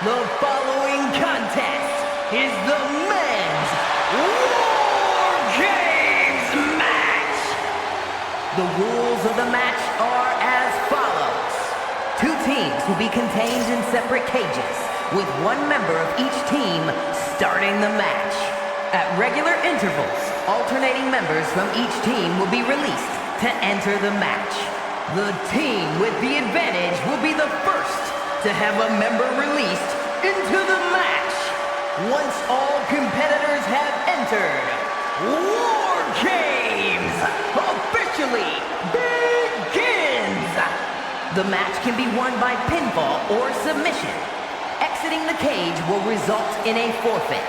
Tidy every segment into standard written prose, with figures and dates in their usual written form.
The following contest is the men's WarGames match. The rules of the match are as follows. Two teams will be contained in separate cages, with one member of each team starting the match. At regular intervals, alternating members from each team will be released to enter the match. The team with the advantage will be the first to have a member released into the match. Once all competitors have entered, WarGames officially begins! The match can be won by pinfall or submission. Exiting the cage will result in a forfeit.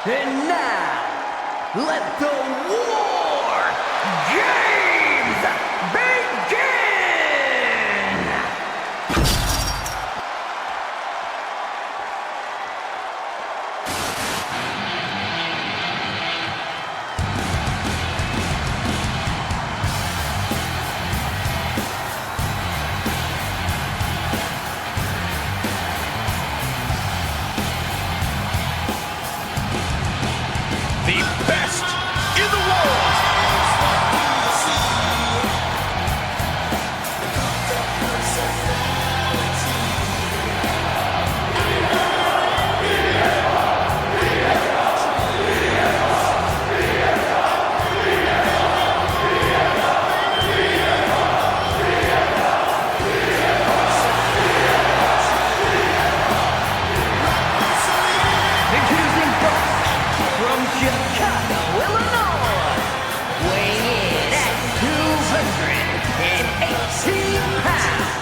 And now, let the WarGames begin! The best in the world. Introducing first, from Chicago, Illinois, weighing in at 218 pounds,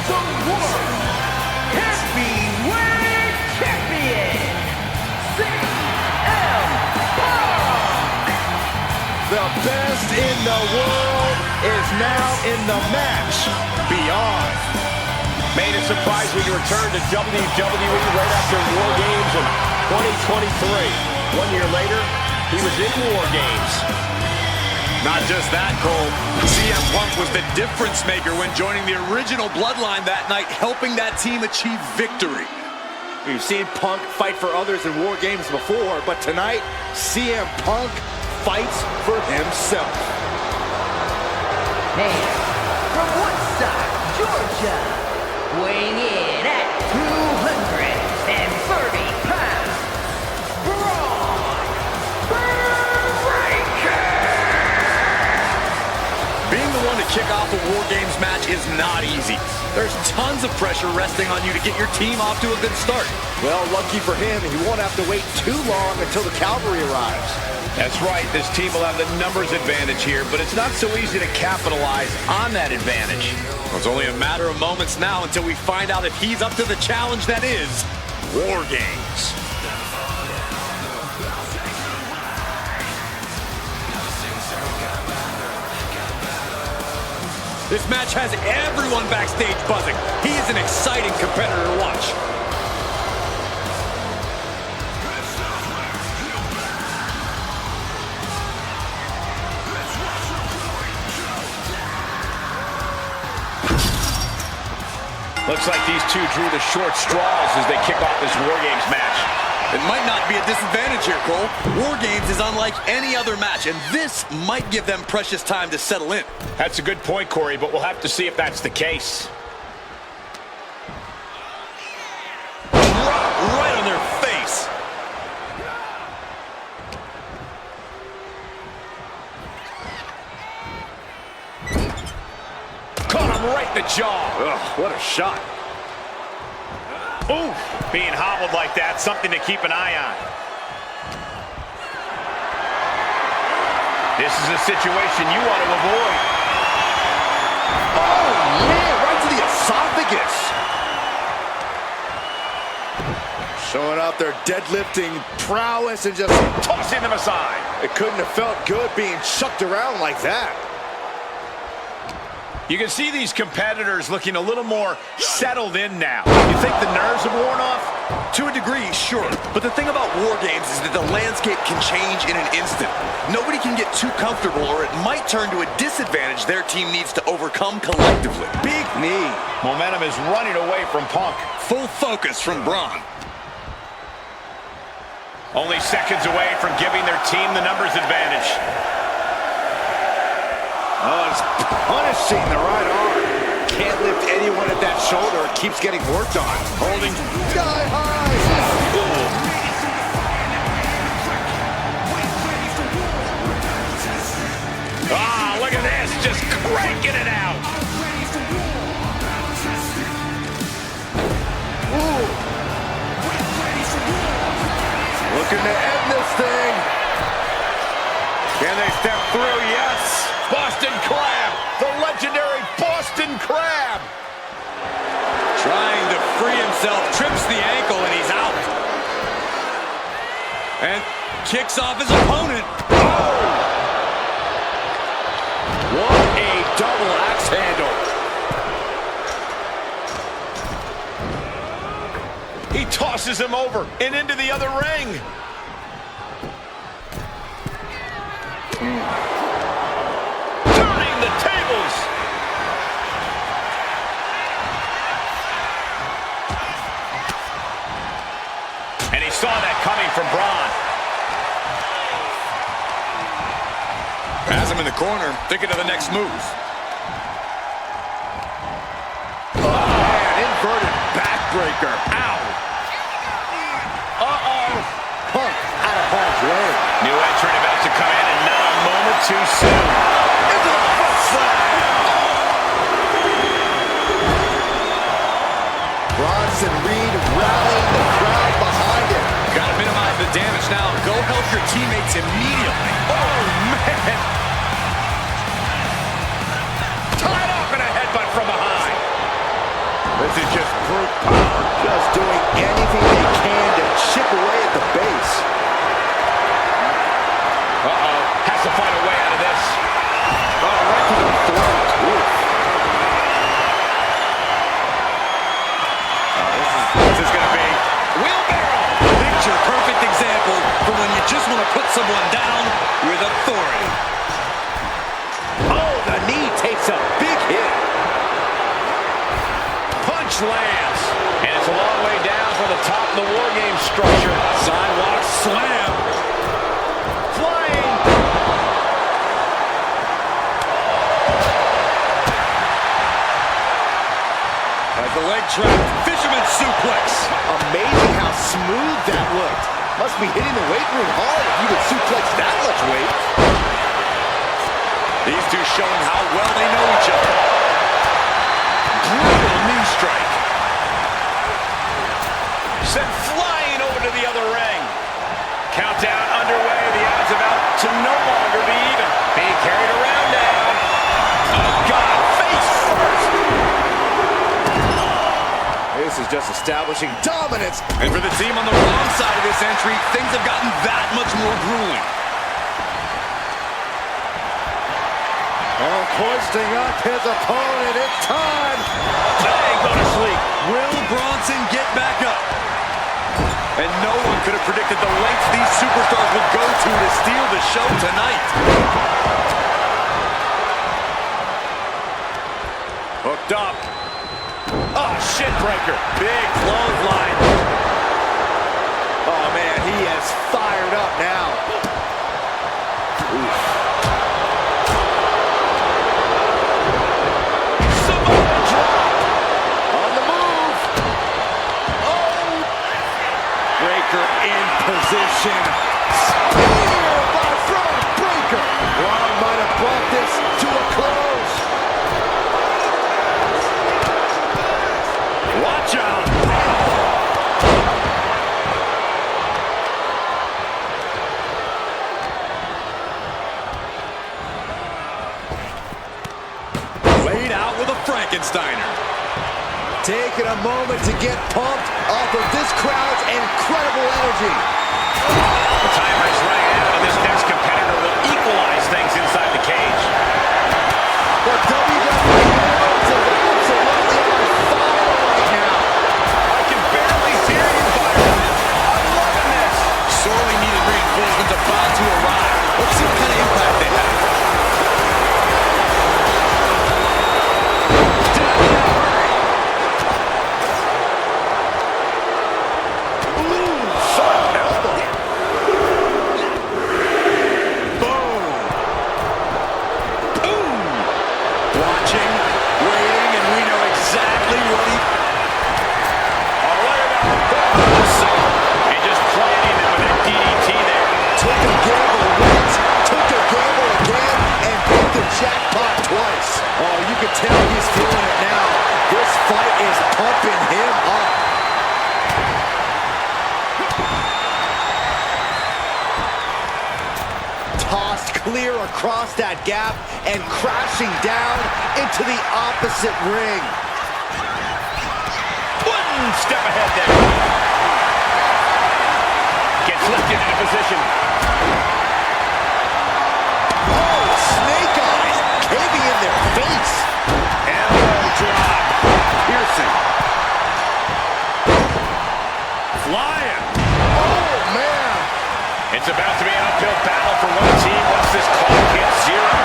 the World Heavyweight Champion, CM Punk! The best in the world is now in the match. Beyond made a surprising return to WWE right after WarGames in 2023. 1 year later, he was in WarGames. Not just that, Cole. CM Punk was the difference maker when joining the original Bloodline that night, helping that team achieve victory. We've seen Punk fight for others in WarGames before, but tonight, CM Punk fights for himself. And from Woodstock, Georgia, weighing in at 230 pounds, Braun Breaker! Being the one to kick off a WarGames match is not easy. There's tons of pressure resting on you to get your team off to a good start. Well, lucky for him, he won't have to wait too long until the cavalry arrives. That's right, this team will have the numbers advantage here, but it's not so easy to capitalize on that advantage. Well, it's only a matter of moments now until we find out if he's up to the challenge that is WarGames. This match has everyone backstage buzzing. He is an exciting competitor to watch. Looks like these two drew the short straws as they kick off this WarGames match. It might not be a disadvantage here, Cole. WarGames is unlike any other match, and this might give them precious time to settle in. That's a good point, Corey, but we'll have to see if that's the case. Right on their face. Caught him right in the jaw. Ugh, what a shot. Ooh, being hobbled like that, something to keep an eye on. This is a situation you want to avoid. Oh, yeah, right to the esophagus. Showing off their deadlifting prowess and just tossing them aside. It couldn't have felt good being chucked around like that. You can see these competitors looking a little more settled in now. You think the nerves have worn off? To a degree, sure. But the thing about WarGames is that the landscape can change in an instant. Nobody can get too comfortable or it might turn to a disadvantage their team needs to overcome collectively. Big knee. Momentum is running away from Punk. Full focus from Braun. Only seconds away from giving their team the numbers advantage. Oh, it's punishing the right arm. Can't lift anyone at that shoulder. It keeps getting worked on. Holding sky high. Ah, look at this, just cranking it out. Ooh. Looking to end this thing. Can they step through? Yes. Boston Crab, the legendary Boston Crab. Trying to free himself, trips the ankle, and he's out. And kicks off his opponent. Oh! What a double axe handle. He tosses him over and into the other ring. Turning the tables. And he saw that coming from Braun. Has him in the corner, thinking of the next move. Oh, man, inverted backbreaker. Ow. Uh-oh. Punk out of harm's way. New entrant about to come in and not a moment too soon. Into the foot slam. Bronson Reed rallying the crowd behind him. Gotta minimize the damage now. Go help your teammates immediately. Oh, man. Tied off in a headbutt from behind. This is just brute power. Just doing anything they can to chip away at the base. Uh-oh. Has to find a way out of this. Oh, right to the throat. Oof. This is going to be wheelbarrow. Picture perfect example for when you just want to put someone down with authority. Oh, the knee takes a big hit. Punch lands. And it's a long way down from the top of the WarGames structure. Sidewalk slam. Flying. As the leg trap, fisherman suplex. Amazing how smooth that looked. Must be hitting the weight room hard if you could suplex that much weight. These two showing how well they know each other. Brutal knee strike. Sent flying over to the other ring. Countdown underway. The odds about to no longer be even. Being carried around now. Oh, God. Face first. This is just establishing dominance. And for the team on the wrong side of this entry, things have gotten that much more grueling. Oh, hoisting up his opponent. It's time. Bang, go to sleep. Will Bronson get back up? And no one could have predicted the lengths these superstars would go to steal the show tonight. Hooked up. Oh, shit breaker. Big clothesline. Oh, man, he is fired up now. Oof. Samoa drop. On the move. Oh. Breaker in position. Spear by front breaker. Braun might have brought this to a close. Watch out. Laid out with a Frankensteiner. Taking a moment to get pumped off of this crowd's incredible energy. The timer is running out, and this next competitor will equalize things inside the cage. The WWE Universe is absolutely on fire right now. I can barely hear you, Byron. fight is pumping him up. Tossed clear across that gap and crashing down into the opposite ring. One step ahead there. Gets lifted into position. Oh, snake eyes caving in their face. Elbow drop. Piercing. Flying. Oh, man. It's about to be an uphill battle for one team once this clock hits zero.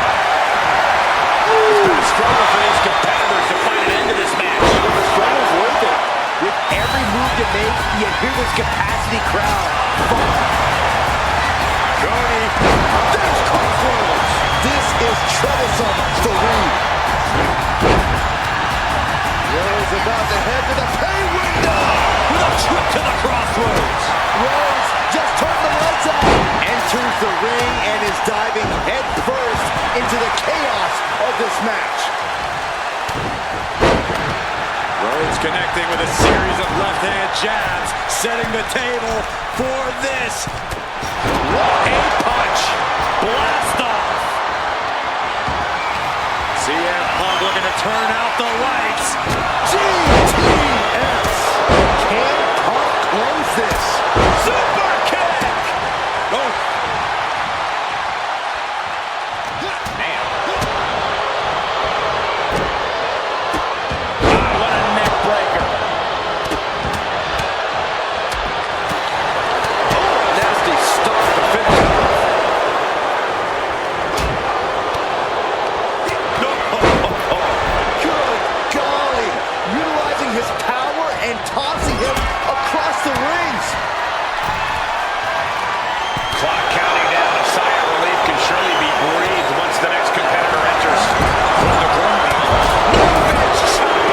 It's been a struggle for these competitors to find an end to this match. The struggle's worth it. With every move you make, you hear this capacity crowd. Cody. There's crossroads. This is troublesome for Reed. Rose about to head to the pay window. With a trip to the crossroads. Rose just turned the lights out. Enters the ring and is diving head first into the chaos of this match. Rhodes connecting with a series of left-hand jabs, setting the table for this. A punch. Blast off. CM Punk looking to turn out the lights. GTS. Can Punk close this? Super kick. Oh. Man. What a neck breaker. Oh, nasty start to finish off. Good golly. Utilizing his power and tossing him across the rings. Clock counting down. A sigh of relief can surely be breathed once the next competitor enters. From the corner.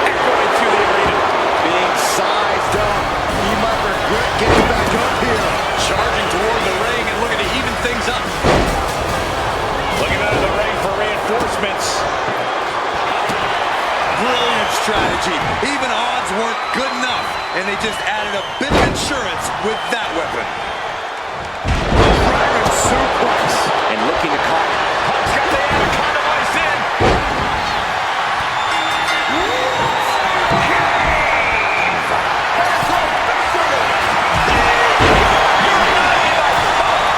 Echoing through the arena. Being sized up. He might regret getting back up here. Charging toward the ring and looking to even things up. Looking out of the ring for reinforcements. Brilliant strategy. Even odds weren't good enough, and they just added a bit of insurance with that weapon. Dragon suplex. And looking to call. Punk's got the anaconda vice in.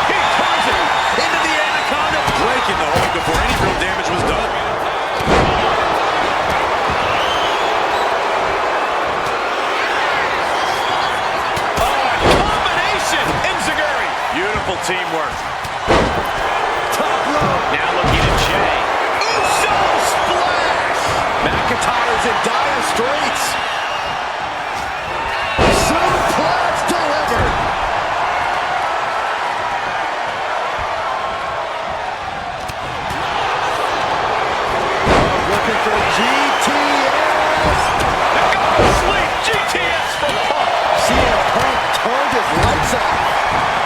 He turns it into the anaconda. Breaking the hold before any real damage was done. Beautiful teamwork. Top rope. Now looking at Jay. Uso splash. McIntyre's in dire straits. Suplex delivered. Looking for GTS. Sleep GTS from Punk. CM Punk turned his lights off.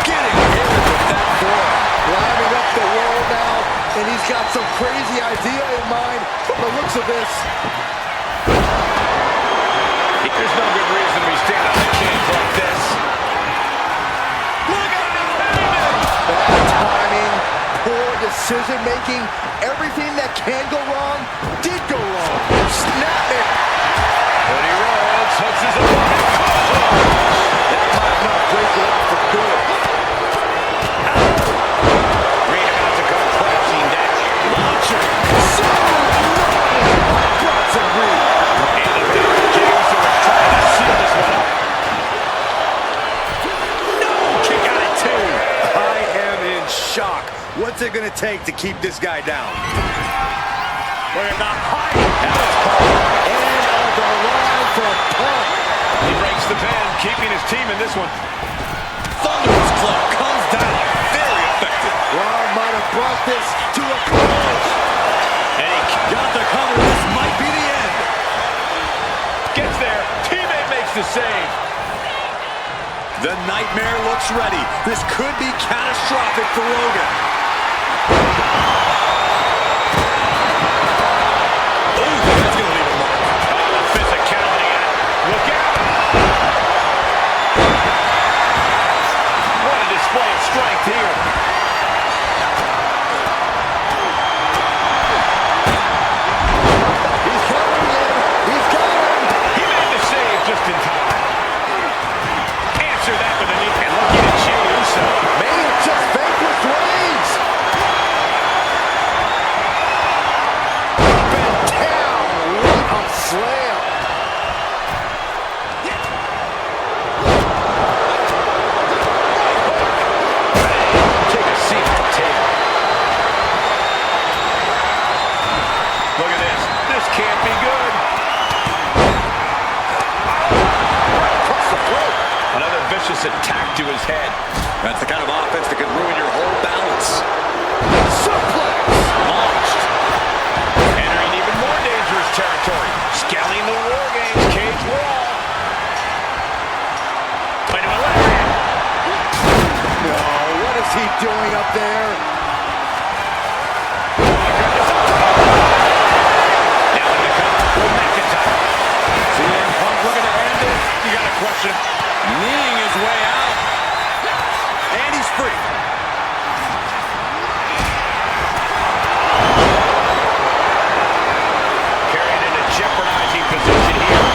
Getting hit with that form. Climbing up the wall now, and he's got some crazy idea in mind from the looks of this. There's no good reason to be standing on the cage like this. Look at him! Bad timing, poor decision-making, everything that can go wrong did go wrong. Snap it! Cody Rhodes hooks his opponent. That might not break it up for good. Reed about to come crashing down. Launcher. So Bronson Reed. And the big James who was trying to seal this one up. No! Kick out at two. I am in shock. What's it going to take to keep this guy down? Look at the height. That was called. And on the line for Punk. He breaks the pen, keeping his team in this one. Thunderous club comes down. Very effective. Ron might have brought this to a close. And he Got the cover. This might be the end. gets there. Teammate makes the save. The Nightmare looks ready. This could be catastrophic for Logan. Ooh, that's going to leave a mark. Oh, the physicality just vanquished Reigns. Up and down. What a slam. Take a seat at the table. Look at this. This can't be good. Across the throat. Another vicious attack to his head. That's the kind of offense that could ruin your whole balance. Suplex. Launched. Entering even more dangerous territory. Scaling the WarGames cage wall. Into a lariat. No, what is he doing up there? Now in the cover for McIntyre. CM Punk looking to end it. You got a question. Kneeing his way out. And he's free. Carried into jeopardizing position here.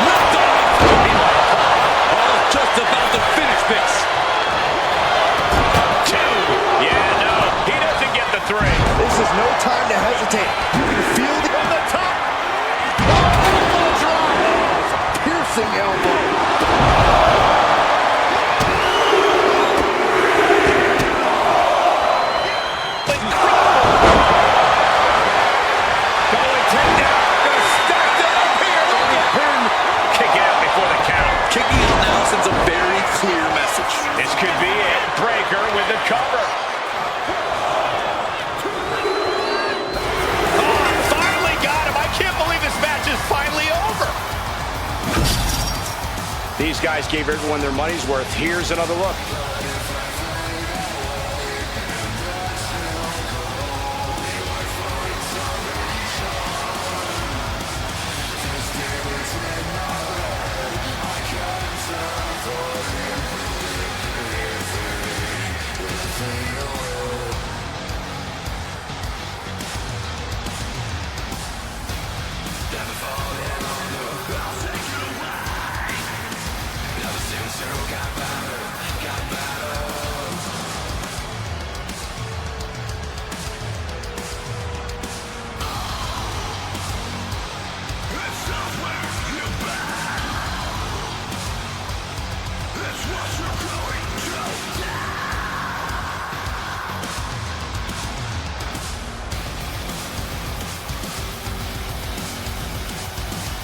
Lift off. Oh, just about to finish this. 2. Yeah, no. He doesn't get the 3. This is no time to hesitate. You can feel it on the top. Oh, drop. Piercing elbow. Going takedown. Gonna stack them up here. Pin. Kick out before the count. Kicking out now sends a very clear message. This could be it. Breaker with the cover. Oh, finally got him. I can't believe this match is finally over. These guys gave everyone their money's worth. Here's another look.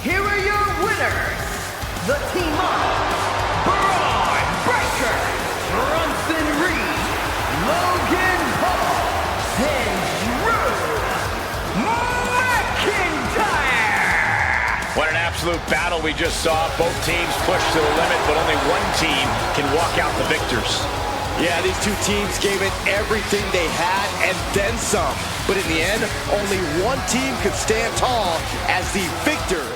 Here are your winners, the team of Braun Breaker, Bronson Reed, Logan Paul, and Drew McIntyre. What an absolute battle we just saw. Both teams pushed to the limit, but only one team can walk out the victors. Yeah, these two teams gave it everything they had and then some. But in the end, only one team could stand tall as the victor